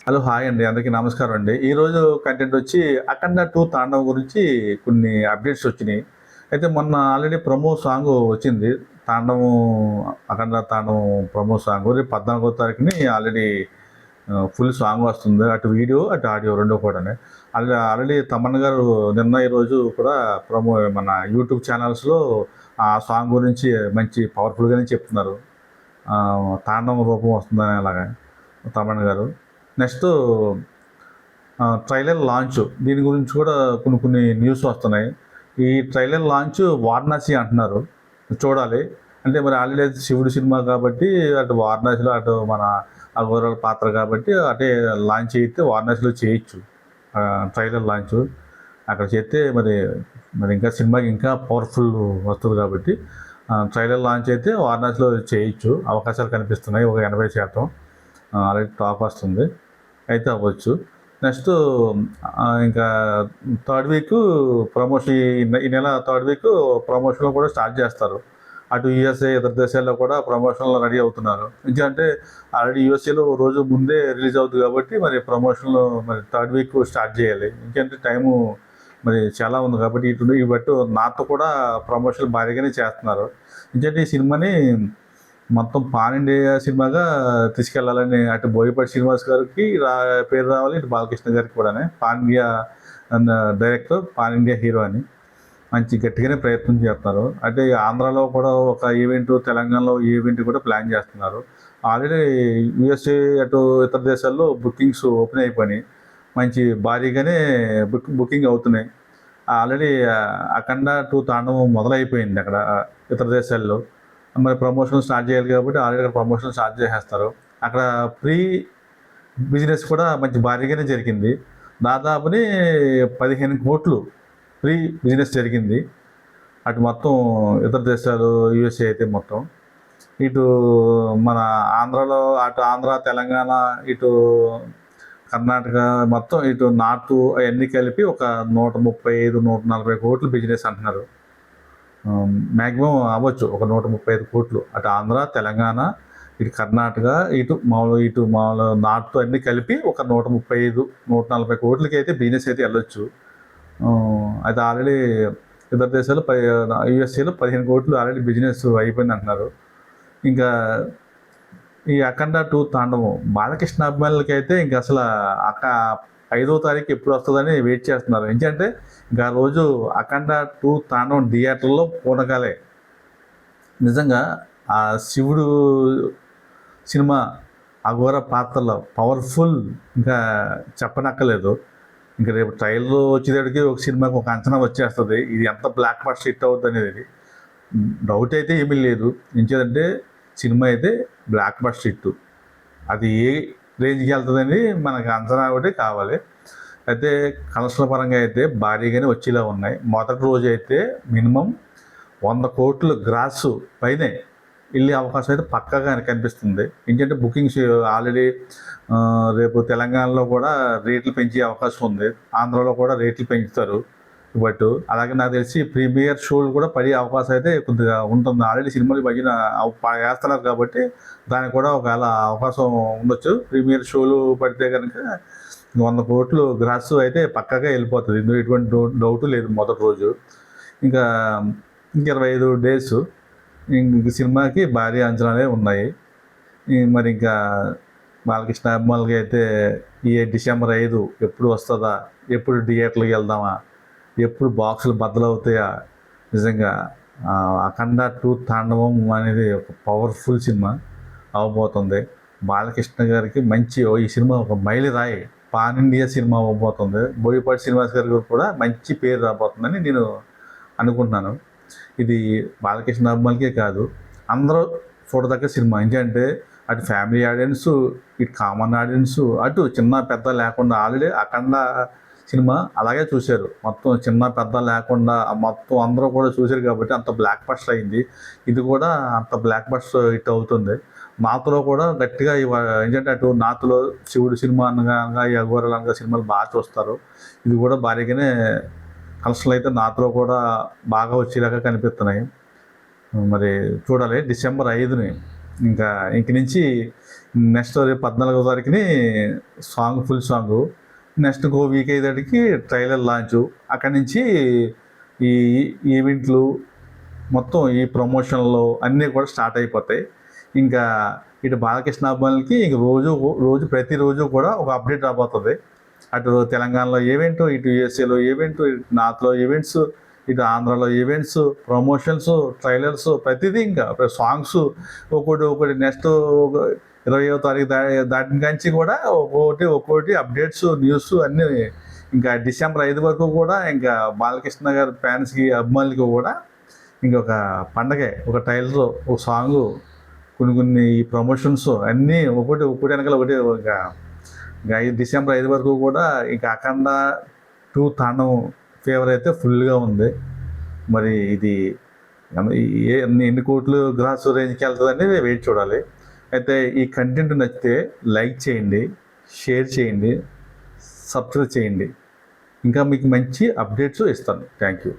Hello, hi అండి. అందరికీ నమస్కారం అండి. ఈరోజు కంటెంట్ వచ్చి 'అఖండ 2' తాండవం గురించి కొన్ని అప్డేట్స్ వచ్చినాయి. అయితే మొన్న ఆల్రెడీ ప్రమో సాంగ్ వచ్చింది. తాండవం 'అఖండ తాండవం' ప్రమో సాంగ్ రేపు 14వ తారీఖుని ఆల్రెడీ ఫుల్ సాంగ్ వస్తుంది. అటు వీడియో, అటు ఆడియో రెండూ కూడాను. ఆల్రెడీ తమన్ గారు నిన్న ఈరోజు కూడా మన యూట్యూబ్ ఛానల్స్‌లో ఆ సాంగ్ గురించి మంచి పవర్‌ఫుల్‌గానే చెప్తున్నారు. తాండవం రూపం వస్తుందని అలాగా తమన్ గారు. నెక్స్ట్ ట్రైలర్ లాంచ్ దీని గురించి కూడా కొన్ని కొన్ని న్యూస్ వస్తున్నాయి. ఈ ట్రైలర్ లాంచ్ వారణాసి అంటున్నారు. చూడాలి. అంటే మరి ఆల్రెడీ శివుడు సినిమా కాబట్టి అటు వారణాసిలో అటు మన అఘోరాల పాత్ర కాబట్టి అటే లాంచ్ అయితే వారణాసిలో చేయొచ్చు. ట్రైలర్ లాంచ్ అక్కడ చేస్తే మరి మరి ఇంకా సినిమాకి ఇంకా పవర్ఫుల్ వస్తుంది కాబట్టి ట్రైలర్ లాంచ్ అయితే వారణాసిలో చేయొచ్చు. అవకాశాలు కనిపిస్తున్నాయి ఒక 80%. ఆల్రెడీ టాక్ వస్తుంది. అయితే అవ్వచ్చు. నెక్స్ట్ ఇంకా థర్డ్ వీక్ ప్రమోషన్ ఈ నెల థర్డ్ వీక్ ప్రమోషన్లు కూడా స్టార్ట్ చేస్తారు. అటు యూఎస్ఏ ఇతర దేశాల్లో కూడా ప్రమోషన్లు రెడీ అవుతున్నారు. ఎందుకంటే ఆల్రెడీ యూఎస్ఏలో రోజు ముందే రిలీజ్ అవుతుంది కాబట్టి మరి ప్రమోషన్లు మరి థర్డ్ వీక్ స్టార్ట్ చేయాలి. ఎందుకంటే టైము మరి చాలా ఉంది కాబట్టి ఇవి బట్టి నాతో కూడా ప్రమోషన్లు భారీగానే చేస్తున్నారు. ఎందుకంటే ఈ సినిమాని మొత్తం పాన్ ఇండియా సినిమాగా తీసుకెళ్లాలని అటు బోయపాటి శ్రీనివాస్ గారికి పేరు రావాలి, ఇటు బాలకృష్ణ గారికి కూడా pan India director, pan India hero అని మంచి గట్టిగానే ప్రయత్నం చేస్తున్నారు. అంటే ఆంధ్రాలో కూడా ఒక ఈవెంట్, తెలంగాణలో ఈవెంట్ కూడా ప్లాన్ చేస్తున్నారు. ఆల్రెడీ యూఎస్ఏ అటు ఇతర దేశాల్లో బుకింగ్స్ ఓపెన్ అయిపోయినాయి. మంచి భారీగానే బుకింగ్ అవుతున్నాయి. ఆల్రెడీ 'అఖండ 2' తాండవం మొదలైపోయింది అక్కడ ఇతర దేశాల్లో. మరి ప్రమోషన్ స్టార్ట్ చేయాలి కాబట్టి ఆల్రెడీ అక్కడ ప్రమోషన్ స్టార్ట్ చేసేస్తారు. అక్కడ ప్రీ బిజినెస్ కూడా మంచి భారీగానే జరిగింది. దాదాపుని 15 కోట్లు ప్రీ బిజినెస్ జరిగింది. అటు మొత్తం ఇతర దేశాలు, యూఎస్ఏ అయితే మొత్తం. ఇటు మన ఆంధ్రాలో అటు ఆంధ్ర, తెలంగాణ, ఇటు కర్ణాటక మొత్తం ఇటు నార్త్ అవన్నీ కలిపి ఒక 135, 140 కోట్లు బిజినెస్ అంటున్నారు. మ్యాక్సిమం అవ్వచ్చు ఒక 135 కోట్లు. అటు ఆంధ్ర, తెలంగాణ, ఇటు కర్ణాటక, ఇటు మామూలు నార్త్ అన్నీ కలిపి ఒక 135, 140 కోట్లకి అయితే బిజినెస్ అయితే వెళ్ళొచ్చు. అది ఆల్రెడీ ఇతర దేశాలు యూఎస్ఏలో 15 కోట్లు ఆల్రెడీ బిజినెస్ అయిపోయింది అంటున్నారు. ఇంకా ఈ 'అఖండ 2' తాండవం బాలకృష్ణ అభిమానులకి అయితే ఇంకా అసలు 5వ తారీఖు ఎప్పుడు వస్తుందని వెయిట్ చేస్తున్నారు. ఎందుకంటే ఇంకా రోజు 'అఖండ 2' తాండవం థియేటర్లో పూనకాలే. నిజంగా ఆ శివుడు సినిమా అఘోర పాత్రలో పవర్ఫుల్ ఇంకా చెప్పనక్కలేదు. ఇంకా రేపు ట్రైల్లో వచ్చేటప్పటికి ఒక సినిమాకి ఒక అంచనా వచ్చేస్తుంది. ఇది ఎంత బ్లాక్ బస్టర్ హిట్ అవుతుంది అనేది డౌట్ అయితే ఏమీ లేదు. ఎందుకంటే సినిమా అయితే బ్లాక్ బస్టర్ హిట్. అది ఏ రేంజ్కి వెళ్తుందని మనకు అంచనా ఒకటి కావాలి. అయితే కలెక్షన్ల పరంగా అయితే భారీగానే వచ్చేలా ఉన్నాయి. మొదటి రోజు అయితే మినిమం 100 కోట్లు గ్రాస్ పైనే వెళ్ళే అవకాశం అయితే పక్కాగా కనిపిస్తుంది. ఎందుకంటే బుకింగ్స్ ఆల్రెడీ రేపు తెలంగాణలో కూడా రేట్లు పెంచే అవకాశం ఉంది. ఆంధ్రాలో కూడా రేట్లు పెంచుతారు. బట్ అలాగే నాకు తెలిసి ప్రీమియర్ షోలు కూడా పడే అవకాశం అయితే కొద్దిగా ఉంటుంది. ఆల్రెడీ సినిమాలు మధ్యన వేస్తున్నారు కాబట్టి దానికి కూడా ఒకవేళ అవకాశం ఉండొచ్చు. ప్రీమియర్ షోలు పడితే కనుక 100 కోట్లు గ్రాస్ అయితే పక్కాగా వెళ్ళిపోతుంది. ఇందులో ఎటువంటి డౌట్ లేదు. మొదటి రోజు ఇంకా 25 డేస్ ఇంక సినిమాకి భారీ అంచనాలే ఉన్నాయి. మరి ఇంకా బాలకృష్ణ అభిమానులకి అయితే ఈ డిసెంబర్ 5 ఎప్పుడు వస్తుందా, ఎప్పుడు థియేటర్కి వెళ్దామా, ఎప్పుడు బాక్సులు బద్దలవుతాయా. నిజంగా 'అఖండ 2' తాండవం అనేది ఒక పవర్ఫుల్ సినిమా అవబోతుంది. బాలకృష్ణ గారికి మంచి ఈ సినిమా ఒక మైలురాయి, పాన్ ఇండియా సినిమా అవ్వబోతుంది. బోయపాటి శ్రీనివాస్ గారికి కూడా మంచి పేరు రాబోతుందని నేను అనుకుంటున్నాను. ఇది బాలకృష్ణ అభిమానులకే కాదు, అందరూ చూడదగ్గ సినిమా. ఎందుకంటే అటు ఫ్యామిలీ ఆడియన్స్, ఇటు కామన్ ఆడియన్స్, అటు చిన్న పెద్ద లేకుండా ఆల్రెడీ 'అఖండ' సినిమా అలాగే చూశారు. మొత్తం చిన్న పెద్ద లేకుండా మొత్తం అందరూ కూడా చూశారు కాబట్టి అంత బ్లాక్ బస్టర్ అయింది. ఇది కూడా అంత బ్లాక్ బస్టర్ హిట్ అవుతుంది. నార్త్లో కూడా గట్టిగా ఎందుకంటే అటు నార్త్లో శివుడు సినిమా అనగా ఈ అఘోరాలు అనగా సినిమాలు బాగా చూస్తారు. ఇది కూడా భారీగానే కలెక్షన్లు అయితే నార్త్లో కూడా బాగా వచ్చేలాగా కనిపిస్తున్నాయి. మరి చూడాలి డిసెంబర్ 5ని ఇంకా ఇంక నుంచి నెక్స్ట్ రేపు 14వ తారీఖుని ఫుల్ సాంగ్, నెక్స్ట్ ఇంకో వీక్ అయ్యేటికి ట్రైలర్ లాంచ్, అక్కడి నుంచి ఈ ఈవెంట్లు మొత్తం ఈ ప్రమోషన్లు అన్నీ కూడా స్టార్ట్ అయిపోతాయి. ఇంకా ఇటు బాలకృష్ణ అభిమానులకి ఇంక ప్రతిరోజు కూడా ఒక అప్డేట్ రాబోతుంది. అటు తెలంగాణలో ఈవెంట్, ఇటు యూఎస్ఏలో ఈవెంట్, ఇటు నార్త్లో ఈవెంట్స్, ఇటు ఆంధ్రాలో ఈవెంట్స్, ప్రమోషన్స్, ట్రైలర్స్, ప్రతిదీ ఇంకా సాంగ్స్ ఒకటి నెక్స్ట్ 20వ తారీఖు దాటిన కంచి కూడా ఒక్కొక్కటి అప్డేట్స్, న్యూస్ అన్నీ. ఇంకా డిసెంబర్ 5 వరకు కూడా ఇంకా బాలకృష్ణ గారి ఫ్యాన్స్కి, అభిమానులకి కూడా ఇంకొక పండగే, ఒక ట్రైలర్, ఒక సాంగ్, కొన్ని ప్రమోషన్స్ అన్నీ ఒకటి వెనకాల ఒకటి. ఇంకా డిసెంబర్ 5 వరకు కూడా ఇంకా అఖండ 2 తాండవం ఫేవర్ అయితే ఫుల్గా ఉంది. మరి ఇది ఎన్ని కోట్లు గ్రాస్ రేంజ్కి వెళ్తుందని వెయిట్ చూడాలి. అయితే ఈ కంటెంట్ నచ్చితే లైక్ చేయండి, షేర్ చేయండి, సబ్స్క్రైబ్ చేయండి. ఇంకా మీకు మంచి అప్డేట్స్ ఇస్తాను. Thank you.